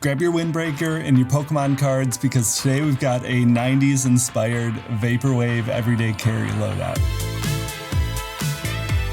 Grab your windbreaker and your Pokemon cards because today we've got a 90s inspired Vaporwave everyday carry loadout.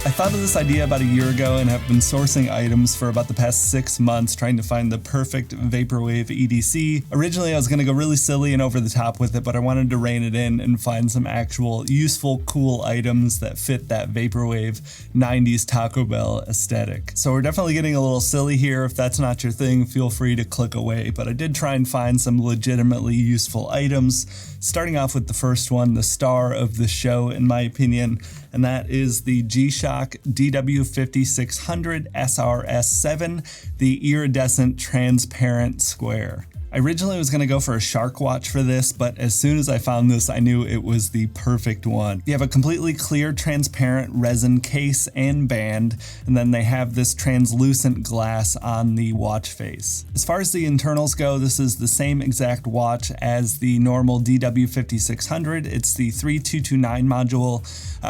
I thought of this idea about a year ago and have been sourcing items for about the past 6 months trying to find the perfect Vaporwave EDC. Originally I was going to go really silly and over the top with it, but I wanted to rein it in and find some actual useful, cool items that fit that Vaporwave 90s Taco Bell aesthetic. So we're definitely getting a little silly here. If that's not your thing, feel free to click away, but I did try and find some legitimately useful items. Starting off with the first one, the star of the show in my opinion, and that is the G-Shock DW5600 SRS7, the iridescent transparent square. I originally was going to go for a shark watch for this, but as soon as I found this, I knew it was the perfect one. You have a completely clear, transparent resin case and band, and then they have this translucent glass on the watch face. As far as the internals go, this is the same exact watch as the normal DW5600. It's the 3229 module,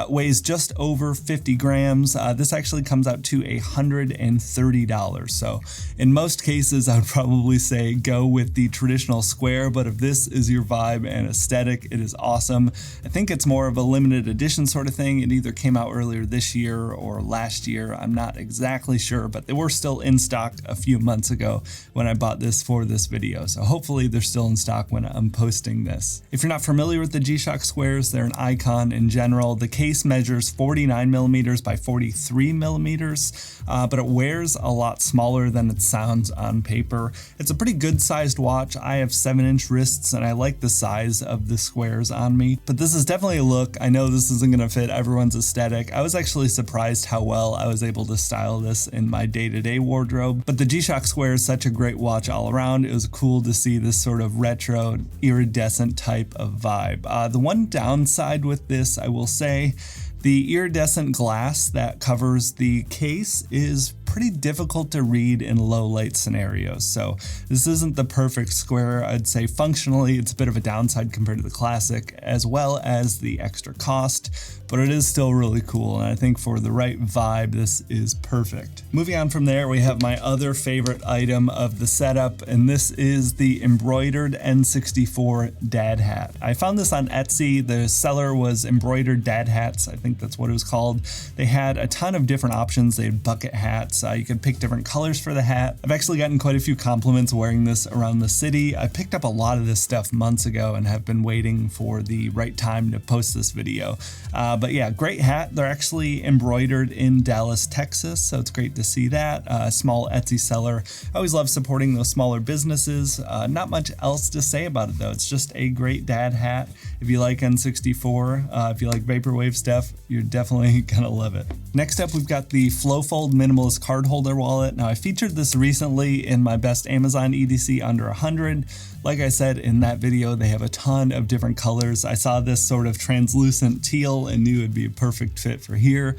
weighs just over 50 grams. This actually comes out to $130. So in most cases, I would probably say go with the traditional square, but if this is your vibe and aesthetic, it is awesome. I think it's more of a limited edition sort of thing. It either came out earlier this year or last year. I'm not exactly sure, but they were still in stock a few months ago when I bought this for this video. So hopefully they're still in stock when I'm posting this. If you're not familiar with the G-Shock squares, they're an icon in general. The case measures 49 millimeters by 43 millimeters, but it wears a lot smaller than it sounds on paper. It's a pretty good sized watch. I have 7-inch wrists and I like the size of the squares on me, but this is definitely a look. I know this isn't going to fit everyone's aesthetic. I was actually surprised how well I was able to style this in my day-to-day wardrobe, but the G-Shock square is such a great watch all around. It was cool to see this sort of retro iridescent type of vibe. The one downside with this, I will say, the iridescent glass that covers the case is pretty difficult to read in low light scenarios. So this isn't the perfect square. I'd say functionally it's a bit of a downside compared to the classic, as well as the extra cost, but it is still really cool. And I think for the right vibe, this is perfect. Moving on from there, we have my other favorite item of the setup, and this is the embroidered N64 dad hat. I found this on Etsy. The seller was Embroidered Dad Hats. I think that's what it was called. They had a ton of different options. They had bucket hats. You could pick different colors for the hat. I've actually gotten quite a few compliments wearing this around the city. I picked up a lot of this stuff months ago and have been waiting for the right time to post this video. But yeah, great hat. They're actually embroidered in Dallas, Texas, so it's great to see that. A small Etsy seller. I always love supporting those smaller businesses. Not much else to say about it though. It's just a great dad hat. If you like N64, if you like Vaporwave stuff, you're definitely gonna love it. Next up, we've got the Flowfold Minimalist Card Holder Wallet. Now, I featured this recently in my best Amazon EDC under 100. Like I said in that video, they have a ton of different colors. I saw this sort of translucent teal and knew it'd be a perfect fit for here.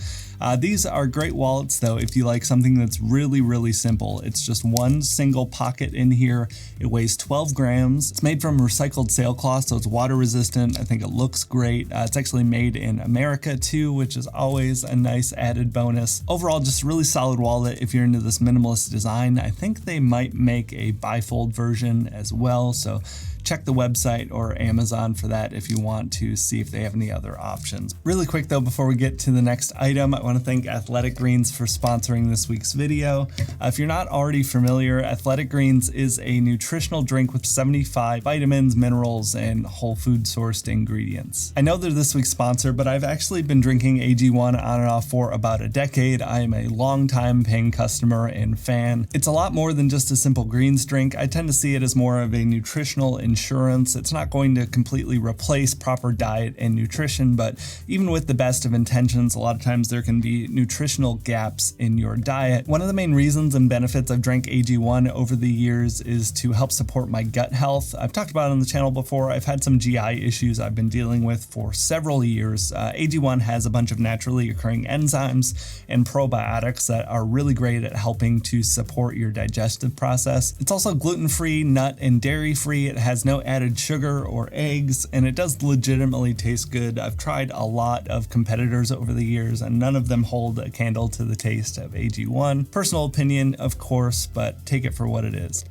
These are great wallets though if you like something that's really, really simple. It's just one single pocket in here. It weighs 12 grams. It's made from recycled sailcloth, so it's water resistant. I think it looks great. It's actually made in America too, which is always a nice added bonus. Overall, just a really solid wallet if you're into this minimalist design. I think they might make a bifold version as well, so check the website or Amazon for that if you want to see if they have any other options. Really quick though, before we get to the next item, I want to thank Athletic Greens for sponsoring this week's video. If you're not already familiar, Athletic Greens is a nutritional drink with 75 vitamins, minerals, and whole food sourced ingredients. I know they're this week's sponsor, but I've actually been drinking AG1 on and off for about a decade. I am a long-time paying customer and fan. It's a lot more than just a simple greens drink. I tend to see it as more of a nutritional insurance. It's not going to completely replace proper diet and nutrition, but even with the best of intentions, a lot of times there can be nutritional gaps in your diet. One of the main reasons and benefits I've drank AG1 over the years is to help support my gut health. I've talked about it on the channel before. I've had some GI issues I've been dealing with for several years. AG1 has a bunch of naturally occurring enzymes and probiotics that are really great at helping to support your digestive process. It's also gluten-free, nut and dairy-free. It has no added sugar or eggs, and it does legitimately taste good. I've tried a lot of competitors over the years, and none of them hold a candle to the taste of AG1. Personal opinion, of course, but take it for what it is.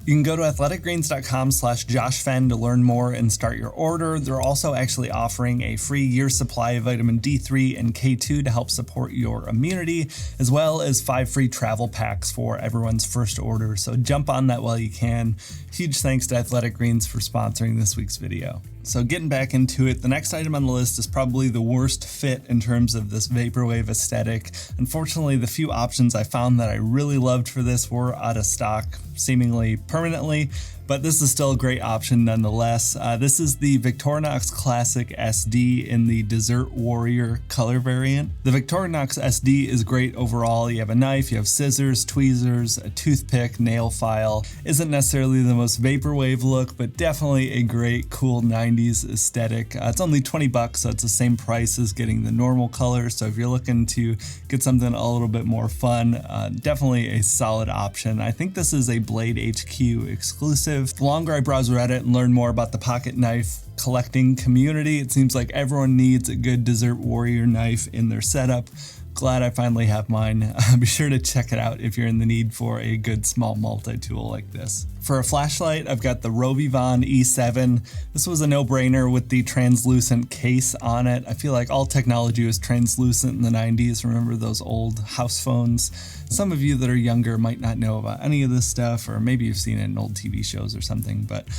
You can go to athleticgreens.com/JoshFenn to learn more and start your order. They're also actually offering a free year supply of vitamin D3 and K2 to help support your immunity, as well as 5 free travel packs for everyone's first order. So jump on that while you can. Huge thanks to Athletic Greens for sponsoring this week's video. So getting back into it, the next item on the list is probably the worst fit in terms of this Vaporwave aesthetic. Unfortunately, the few options I found that I really loved for this were out of stock, seemingly permanently, but this is still a great option nonetheless. This is the Victorinox Classic SD in the Desert Warrior color variant. The Victorinox SD is great overall. You have a knife, you have scissors, tweezers, a toothpick, nail file. Isn't necessarily the most Vaporwave look, but definitely a great, cool 90s aesthetic. It's only 20 bucks, so it's the same price as getting the normal color. So if you're looking to get something a little bit more fun, definitely a solid option. I think this is a Blade HQ exclusive. The longer I browse Reddit and learn more about the pocket knife collecting community, it seems like everyone needs a good Desert Warrior knife in their setup. Glad I finally have mine. Be sure to check it out if you're in the need for a good small multi-tool like this. For a flashlight, I've got the NW Vaughn E7. This was a no-brainer with the translucent case on it. I feel like all technology was translucent in the 90s. Remember those old house phones? Some of you that are younger might not know about any of this stuff, or maybe you've seen it in old TV shows or something. But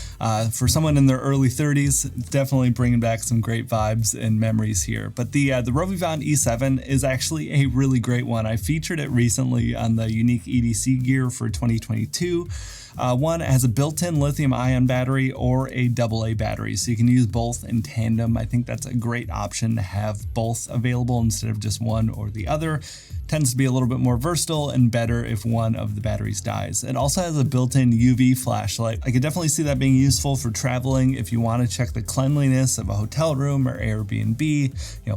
for someone in their early 30s, definitely bringing back some great vibes and memories here. But the NW Vaughn E7 is actually a really great one. I featured it recently on the unique EDC gear for 2022. One has a built-in lithium-ion battery or a AA battery, so you can use both in tandem. I think that's a great option to have both available instead of just one or the other. Tends to be a little bit more versatile and better if one of the batteries dies. It also has a built-in UV flashlight. I could definitely see that being useful for traveling if you want to check the cleanliness of a hotel room or Airbnb,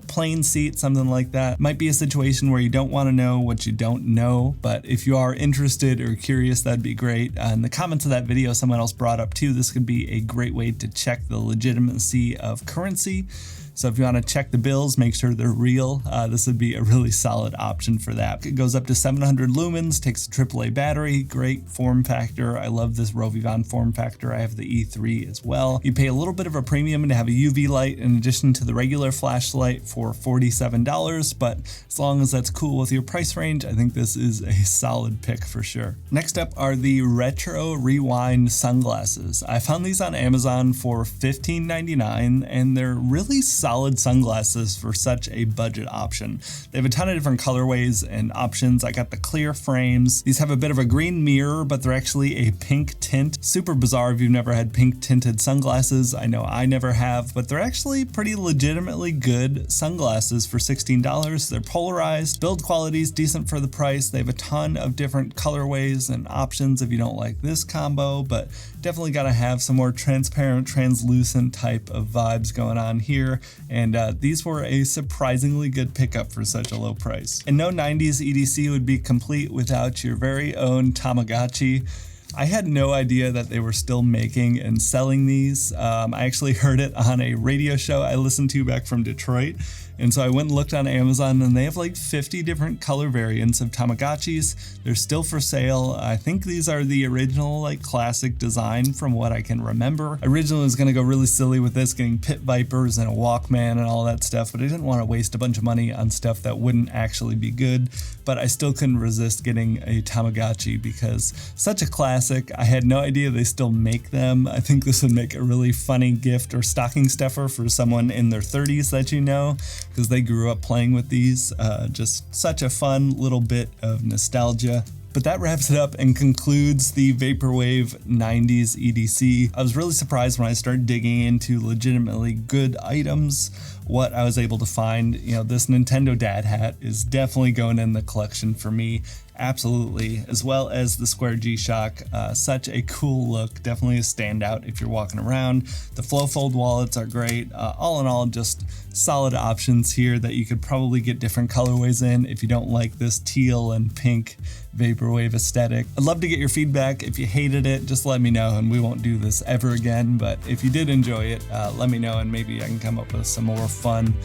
plane seat, something like that. Might be a situation where you don't want to know what you don't know, but if you are interested or curious, that'd be great. In the comments of that video, someone else brought up too, this could be a great way to check the legitimacy of currency. So if you want to check the bills, make sure they're real, this would be a really solid option for that. It goes up to 700 lumens, takes a AAA battery, great form factor. I love this NW Vaughn form factor. I have the E3 as well. You pay a little bit of a premium to have a UV light in addition to the regular flashlight for $47, but as long as that's cool with your price range, I think this is a solid pick for sure. Next up are the Retro Rewind sunglasses. I found these on Amazon for $15.99, and they're really solid sunglasses for such a budget option. They have a ton of different colorways and options. I got the clear frames. These have a bit of a green mirror, but they're actually a pink tint. Super bizarre if you've never had pink tinted sunglasses. I know I never have, but they're actually pretty legitimately good sunglasses for $16. They're polarized, build quality is decent for the price. They have a ton of different colorways and options if you don't like this combo, but definitely got to have some more transparent, translucent type of vibes going on here. And these were a surprisingly good pickup for such a low price. And no 90s EDC would be complete without your very own Tamagotchi. I had no idea that they were still making and selling these. I actually heard it on a radio show I listened to back from Detroit. And so I went and looked on Amazon, and they have like 50 different color variants of Tamagotchis. They're still for sale. I think these are the original like classic design from what I can remember. I originally was gonna go really silly with this, getting Pit Vipers and a Walkman and all that stuff, but I didn't want to waste a bunch of money on stuff that wouldn't actually be good. But I still couldn't resist getting a Tamagotchi because such a classic. I had no idea they still make them. I think this would make a really funny gift or stocking stuffer for someone in their 30s that you know, because they grew up playing with these. Just such a fun little bit of nostalgia. But that wraps it up and concludes the Vaporwave 90s EDC. I was really surprised when I started digging into legitimately good items, what I was able to find. This Nintendo dad hat is definitely going in the collection for me. Absolutely, as well as the Square G-Shock. Such a cool look, definitely a standout if you're walking around. The Flow Fold wallets are great. All in all, just solid options here that you could probably get different colorways in if you don't like this teal and pink Vaporwave aesthetic. I'd love to get your feedback. If you hated it, just let me know and we won't do this ever again. But if you did enjoy it, let me know and maybe I can come up with some more fun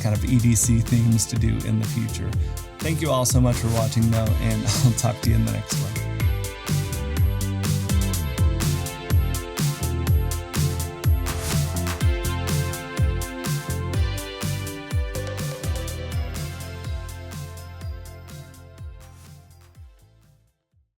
kind of EDC themes to do in the future. Thank you all so much for watching though, and I'll talk to you in the next one.